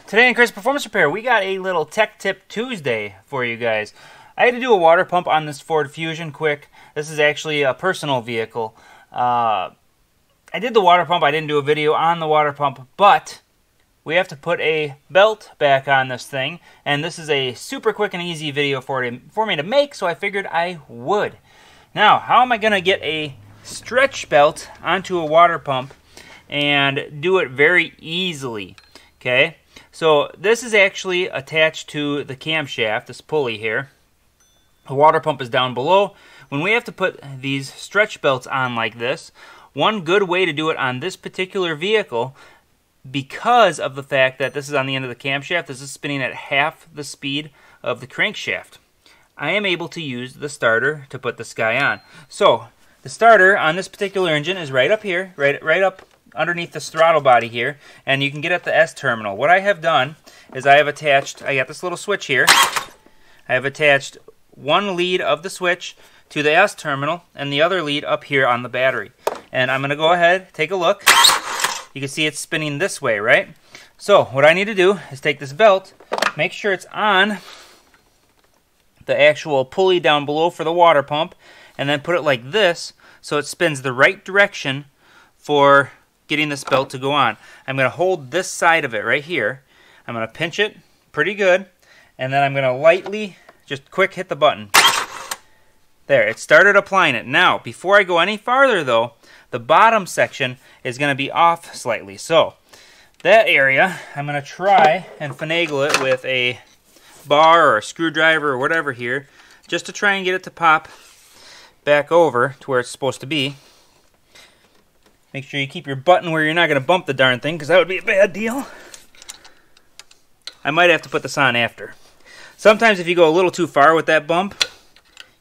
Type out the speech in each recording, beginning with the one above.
Today in Crazed Performance Repair, we got a little Tech Tip Tuesday for you guys. I had to do a water pump on this Ford Fusion quick. This is actually a personal vehicle. I did the water pump. I didn't do a video on the water pump, but we have to put a belt back on this thing, and this is a super quick and easy video for me to make, so I figured I would. Now, how am I going to get a stretch belt onto a water pump and do it very easily? Okay, so this is actually attached to the camshaft, this pulley here. The water pump is down below. When we have to put these stretch belts on like this, one good way to do it on this particular vehicle, because of the fact that this is on the end of the camshaft, this is spinning at half the speed of the crankshaft. I am able to use the starter to put this guy on. So the starter on this particular engine is right up here, right up underneath this throttle body here, and you can get at the S terminal. What I have done is I got this little switch here. I have attached one lead of the switch to the S terminal and the other lead up here on the battery. And I'm going to go ahead, take a look. You can see it's spinning this way, right? So what I need to do is take this belt, make sure it's on the actual pulley down below for the water pump, and then put it like this so it spins the right direction for getting this belt to go on. I'm going to hold this side of it right here. I'm going to pinch it pretty good, and then I'm going to lightly, just quick hit the button. There, it started applying it. Now, before I go any farther though, the bottom section is going to be off slightly. So, that area, I'm going to try and finagle it with a bar or a screwdriver or whatever here, just to try and get it to pop back over to where it's supposed to be. Make sure you keep your button where you're not going to bump the darn thing, because that would be a bad deal. I might have to put this on after. Sometimes if you go a little too far with that bump,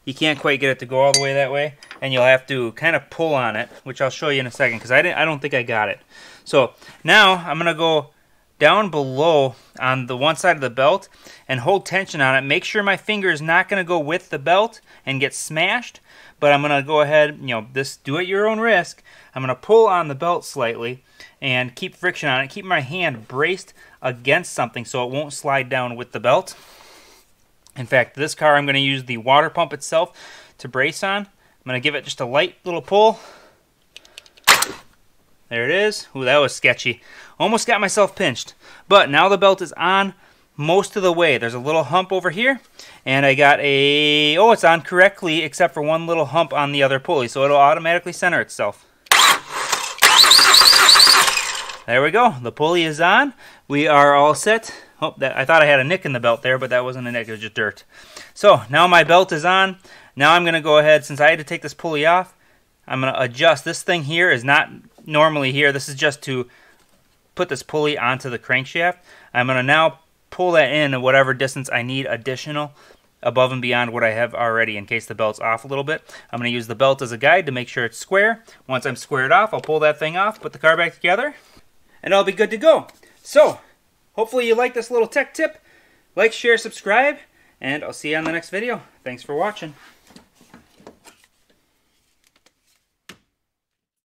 you can't quite get it to go all the way that way, and you'll have to kind of pull on it, which I'll show you in a second, because I don't think I got it. So now I'm going to go down below on the one side of the belt and hold tension on it. Make sure my finger is not going to go with the belt and get smashed, but I'm going to go ahead, do at your own risk. I'm going to pull on the belt slightly and keep friction on it. Keep my hand braced against something so it won't slide down with the belt. In fact, this car I'm going to use the water pump itself to brace on. I'm going to give it just a light little pull. There it is. Ooh, that was sketchy. Almost got myself pinched. But now the belt is on most of the way. There's a little hump over here, and I got it's on correctly except for one little hump on the other pulley, so it'll automatically center itself. There we go. The pulley is on. We are all set. Oh, I thought I had a nick in the belt there, but that wasn't a nick. It was just dirt. So now my belt is on. Now I'm going to go ahead, since I had to take this pulley off, I'm going to adjust. This thing here is not normally here. This is just to put this pulley onto the crankshaft. I'm going to now pull that in at whatever distance I need additional above and beyond what I have already in case the belt's off a little bit. I'm going to use the belt as a guide to make sure it's square. Once I'm squared off, I'll pull that thing off, put the car back together, and I'll be good to go. So, hopefully you like this little tech tip. Like, share, subscribe, and I'll see you on the next video. Thanks for watching.